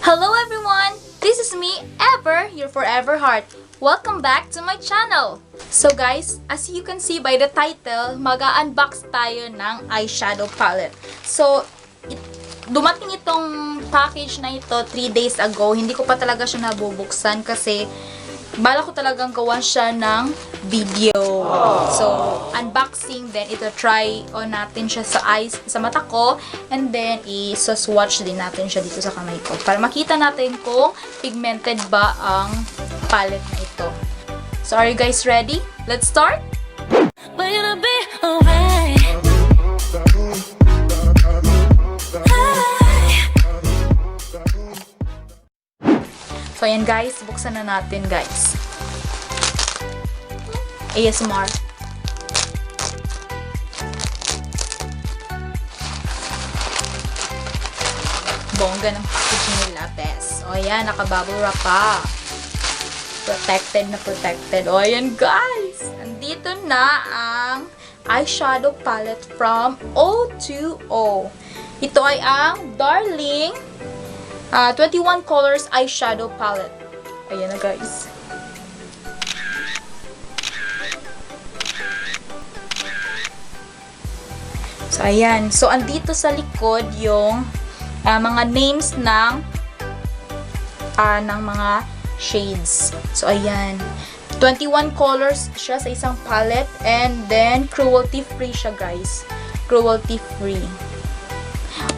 Hello everyone! This is me, Ever, your forever heart. Welcome back to my channel! So guys, as you can see by the title, mag-unbox tayo ng eyeshadow palette. So, dumating itong package na ito 3 days ago. Hindi ko pa talaga siya nabubuksan kasi bala ko talagang gawan siya ng video. So, unboxing, then ito try on natin siya sa eyes, sa mata ko, and then i-swatch din natin siya dito sa kamay ko para makita natin kung pigmented ba ang palette na ito. So, are you guys ready? Let's start! We're gonna be alright. So, ayan guys, buksan na natin guys. ASMR. Bongga ng packaging nila, bes. O, ayan, nakabubble wrap pa. Protected na protected. O, ayan guys. Andito na ang eyeshadow palette from O.Two.O. Ito ay ang Darling 21 colors eyeshadow palette. Ayan na guys. So ayan. So andito sa likod yung mga names ng mga shades. So ayan. 21 colors siya sa isang palette, and then cruelty free siya guys. Cruelty free.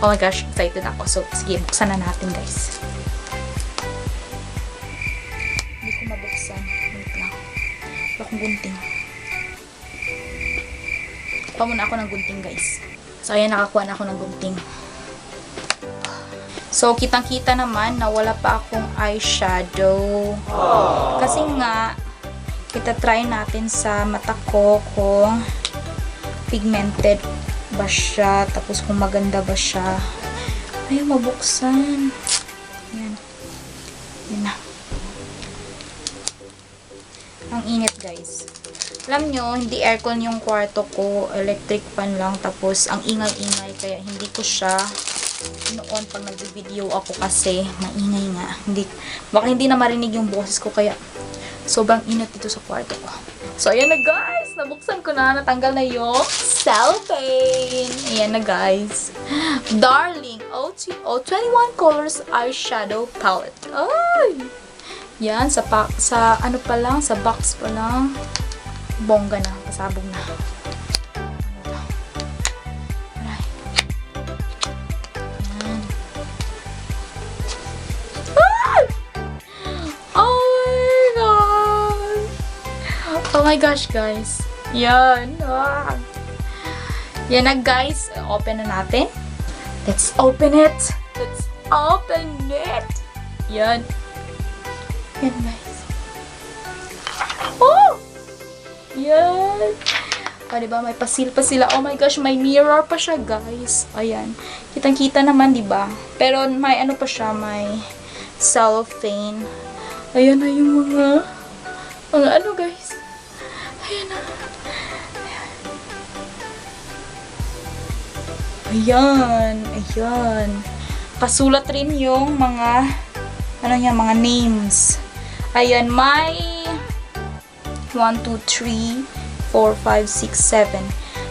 Oh my gosh, excited ako. So, sige, buksan na natin, guys. Hindi ko mabuksan. Wait lang. Wala akong gunting. Pa muna ako ng gunting, guys. So, ayan, nakakuha na ako ng gunting. So, kitang-kita naman na wala pa akong eyeshadow. Kasi nga, kita-try natin sa mata ko kung pigmented ba siya, tapos kung maganda ba siya. Ayaw mabuksan. Yan. Yan na. Ang init guys. Alam nyo, hindi aircon yung kwarto ko, electric fan lang, tapos ang ingay-ingay, kaya hindi ko siya noon pag nag-video ako kasi maingay nga. Baka hindi na marinig yung boses ko, kaya sobrang init dito sa kwarto ko. So, ayan na guys. Nabuksan ko na. Natanggal na yung cellophane. Ayan na guys. Darling O.Two.O 21 colors eyeshadow palette. Ay! Yan. Sa ano pa lang. Sa box pa lang. Bongga na. Pasabog na. Yan. Oh my gosh, guys. Yan. Yan na, guys. Open na natin. Let's open it. Let's open it. Yan. Yan, guys. Oh! Yan. O, diba? May pasil pa sila. Oh my gosh, may mirror pa siya, guys. Ayan. Kitang-kita naman, diba? Pero may ano pa siya, may cellophane. Ayan na yung mga ano, guys. Ayan na. Ayan. Ayan. Kasulat rin yung mga mga names. Ayan, may 1, 2, 3, 4, 5, 6, 7.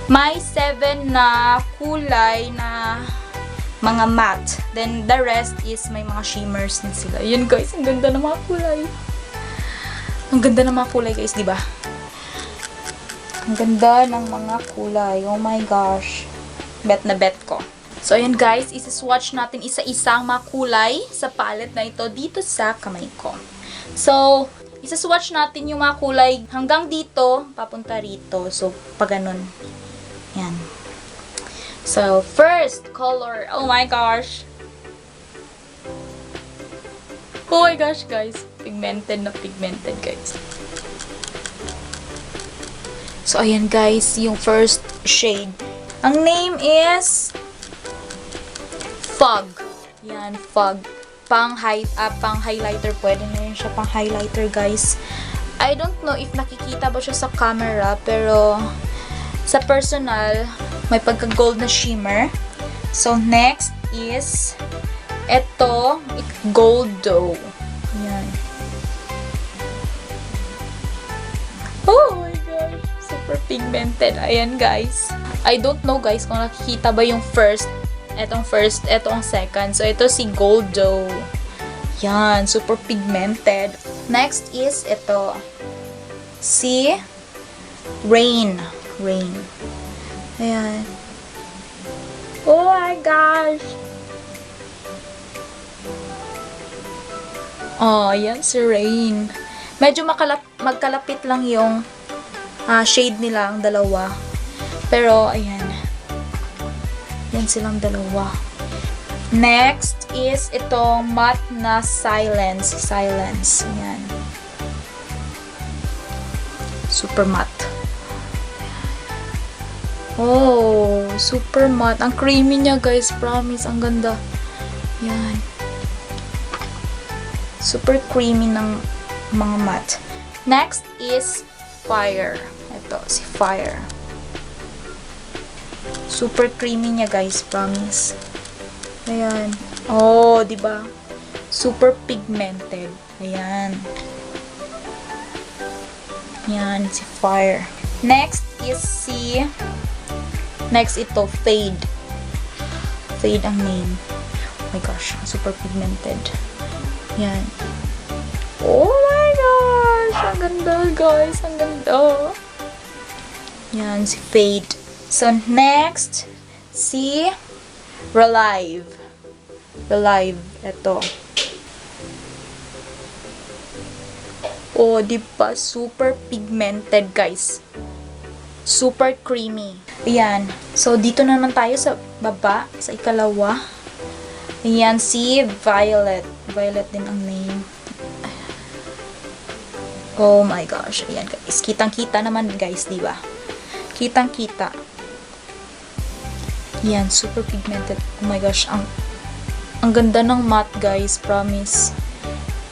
May 7 na kulay na mga matte. Then, the rest is may mga shimmers na sila. Ayan, guys. Ang ganda ng mga kulay. Ang ganda ng mga kulay, guys. Diba? Ang ganda ng mga kulay. Oh my gosh. Bet na bet ko. So, ayan guys. Isa-swatch natin isa-isang mga kulay sa palette na ito dito sa kamay ko. So, isa-swatch natin yung mga kulay hanggang dito, papunta rito. So, pag ganun. Yan. So, first color. Oh my gosh. Oh my gosh, guys. Pigmented na pigmented, guys. So, ayan guys, yung first shade. Ang name is Fog. Yan, Fog. Pang-highlighter. Pwede na yun siya pang-highlighter, guys. I don't know if nakikita ba siya sa camera, pero sa personal, may pagka-gold na shimmer. So, next is Ito, gold dough. Yan. Oh my gosh. Super pigmented. Ayan, guys. I don't know, guys, kung nakikita ba yung first. Etong first, eto ang second. So, ito si gold dough. Yan. Super pigmented. Next is ito. Si rain. Rain. Ayan. Oh my gosh. Oh, yan si rain. Medyo magkalapit lang yung shade nila, ang dalawa. Pero, ayan. Yan silang dalawa. Next is itong matte na silence. Silence. Ayan. Super matte. Oh, super matte. Ang creamy niya, guys. Promise. Ang ganda. Yan. Super creamy ng mga matte. Next is fire. Ito, si fire. Super creamy niya, guys. Promise. Ayan. Oh, diba? Super pigmented. Ayan. Yan, si fire. Next is si... Next, ito, fade. Fade ang name. Oh my gosh, super pigmented. Yan. Oh my gosh! Ang ganda, guys. Ang ganda. Yan, si fade. So, next, si relive. Relive. Ito. Oh, diba? Super pigmented, guys. Super creamy. Ayan. So, dito naman tayo sa baba, sa ikalawa. Ayan, si Violet. Violet din ang name. Oh my gosh. Ayan, guys. Kitang-kita naman, guys, diba? Kitang-kita. Ayan, super pigmented. Oh my gosh. Ang ganda ng matte, guys. Promise.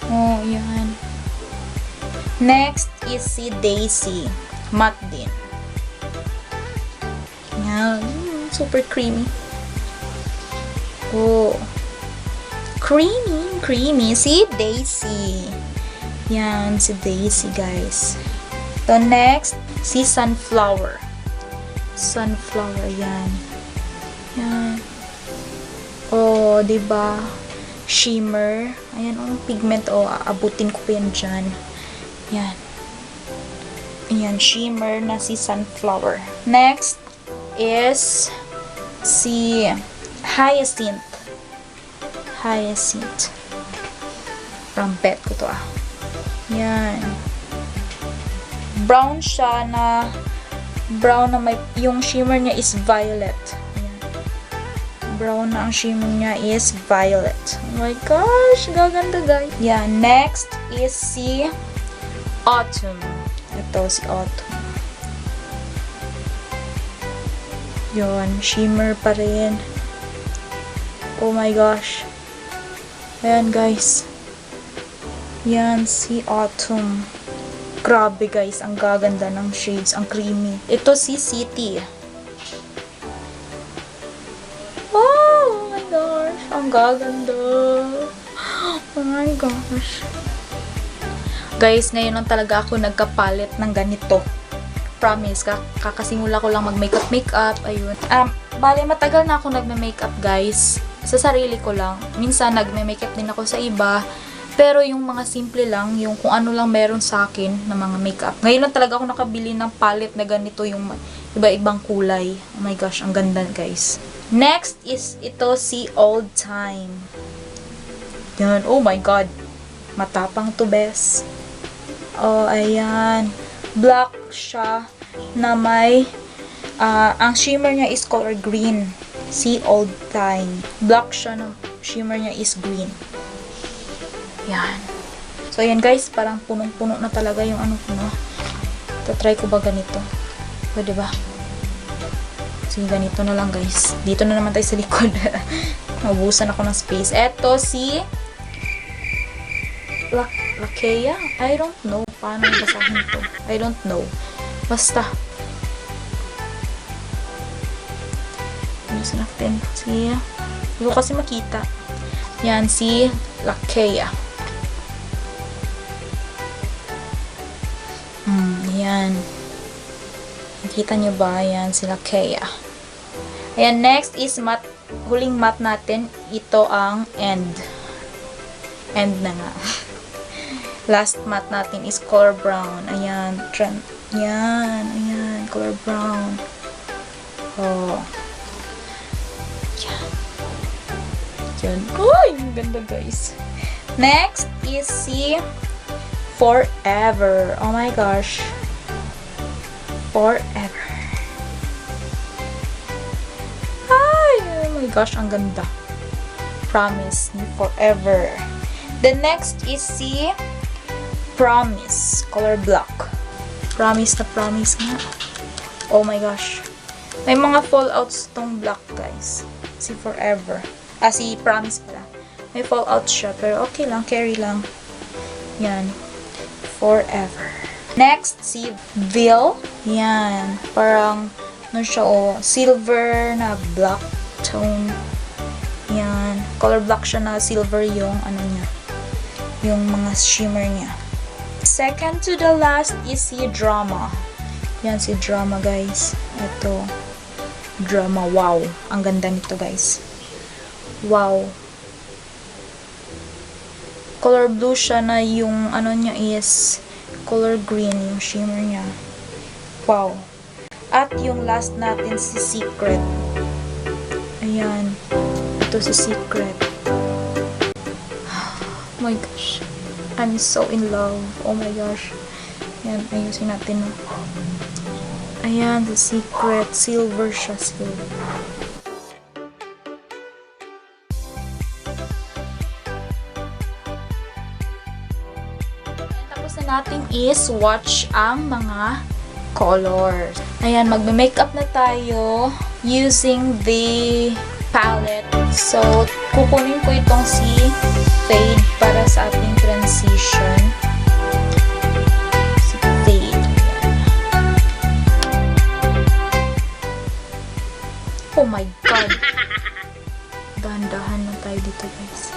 Oh, ayan. Next is si Daisy. Matte din. Yan. Super creamy. Oh. Creamy. Creamy. Si Daisy. Yan. Si Daisy, guys. So, next, si Sunflower. Sunflower. Yan. Yan. Oh, diba? Shimmer. Ayan, oh, pigment. Oh, aabutin ko pa yan dyan. Yan. Ayan, shimmer na si Sunflower. Next is si Hyacinth. Hyacinth. From pet ko to, ah. Yan. Brown siya na brown na may, yung shimmer niya is violet. Ayan. Brown na ang shimmer niya is violet. Oh my gosh, gaganda, guys. Yan. Next is si Autumn. Ito, si Autumn. Yun, shimmer pa rin. Oh my gosh. Ayan, guys. Yan, si Autumn. Grabe, guys. Ang gaganda ng shades. Ang creamy. Ito, si City. Oh my gosh. Ang gaganda. Oh my gosh. Guys, ngayon lang talaga ako nagkapalit ng ganito. Promise, kakasimula ko lang mag-makeup. Ayun. Bale, matagal na ako nagme-makeup, guys. Sa sarili ko lang. Minsan, nagme-makeup din ako sa iba. Pero yung mga simple lang, yung kung ano lang meron sa akin na mga makeup. Ngayon lang talaga ako nakabili ng palette na ganito, yung iba-ibang kulay. Oh my gosh, ang ganda, guys. Next is ito si Old Time. Yan. Oh my god. Matapang to, best. Oh, ayan. Black siya na may ang shimmer niya is color green. Si Old Time. Black siya na shimmer niya is green. Yan. So, ayan, guys. Parang punong-puno na talaga yung ano ko, no? Tatry ko ba ganito? Pwede ba? Sige, ganito na lang, guys. Dito na naman tayo sa likod. Mabusan ako ng space. Eto si Lakea? I don't know. Paano basahin to? I don't know. Basta. Ayusin natin. Sige. Hindi ko kasi makita. Yan, si Lakea. Yan. Nakita nyo ba? Yan, si Lakea. Ayan, next is matte. Huling matte natin. Ito ang end. End na nga. Last matte natin is color brown. Ayan. Yan. Ayan. Color brown. Oh. Yan. Yan. Uy! Ang ganda, guys. Next is si Forever. Oh my gosh. Forever. Ay! Oh my gosh. Ang ganda. Promise ni Forever. The next is si Promise. Color black. Promise na promise nga. Oh my gosh. May mga fallouts tong black, guys. Si Forever. Si Promise pala. May fallout siya. Pero okay lang. Carry lang. Yan. Forever. Next, si Veil. Yan. Parang, ano siya, silver na black tone. Yan. Color black siya na silver yung, ano niya. Yung mga shimmer niya. Second to the last is si Drama. Yan, si Drama, guys. Ito. Drama. Wow. Ang ganda nito, guys. Wow. Color blue siya na yung ano niya is color green yung shimmer niya. Wow. At yung last natin si Secret. Ayan. Ito si Secret. Oh my gosh. I'm so in love. Oh my gosh. Ayan. Ayusin natin. Ayan. The Secret. Silver siya. Silver. Natin is watch ang mga colors. Ayan, magme-makeup na tayo using the palette. So, kukunin ko itong si Fade para sa ating transition. Si Fade. Oh my God! Dahan-dahan na tayo dito, guys.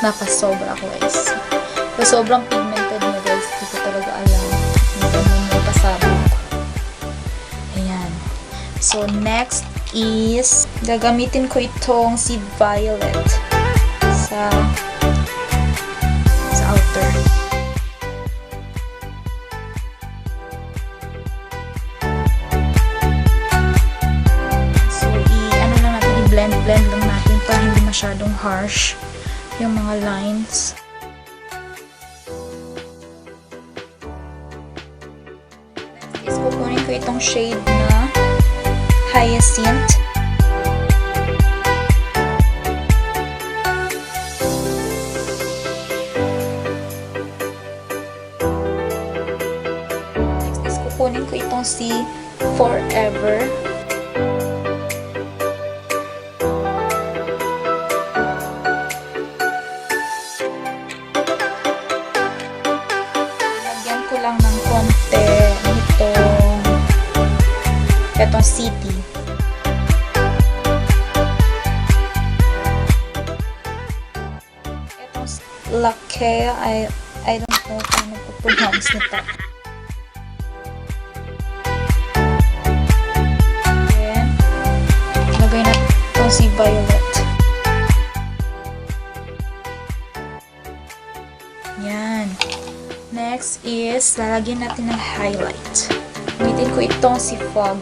Napasobra ako, guys. So, sobrang pigmented niya, guys. Hindi ko talaga alam. Hindi ko pasabog. Ayan. So, next is gagamitin ko itong si Violet sa outer. So, ano lang natin, i-blend lang natin para hindi masyadong harsh yung mga lines. Next is kukunin ko itong shade na Hyacinth. Next is kukunin ko itong si Forever. Lang ng konti itong City. Itong Lakea, I don't know paano po pronounce nito. Then, lagay na itong si Violet. Yan. Next is, lalagyan natin ng highlight. Gamitin ko itong si Fog.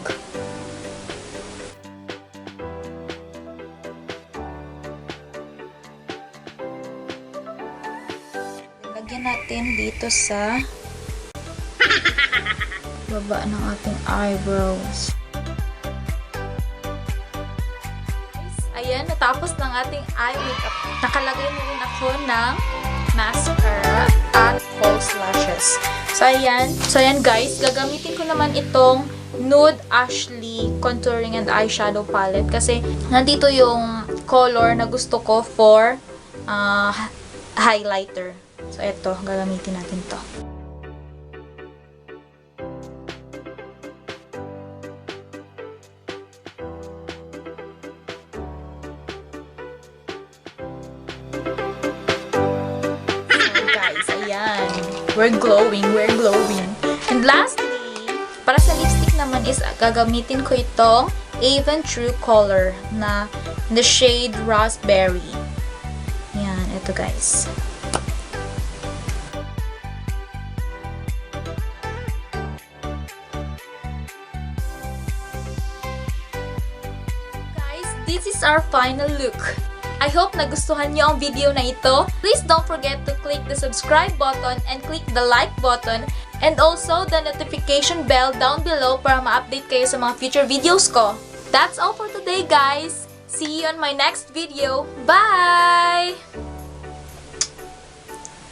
Lagyan natin dito sa baba ng ating eyebrows. Ayan, natapos ng ating eye makeup. Nakalagay na rin ako ng mascara at false lashes. So, ayan guys, gagamitin ko naman itong Nude Ashley Contouring and Eyeshadow Palette kasi nandito yung color na gusto ko for highlighter. So, ito. Gagamitin natin to. We're glowing, we're glowing. And lastly, para sa lipstick naman is gagamitin ko itong Avon True Color na the shade Raspberry. Yan, ito guys. Guys, this is our final look. I hope nagustuhan niyo ang video na ito. Please don't forget to click the subscribe button and click the like button and also the notification bell down below para ma-update kayo sa mga future videos ko. That's all for today, guys. See you on my next video. Bye!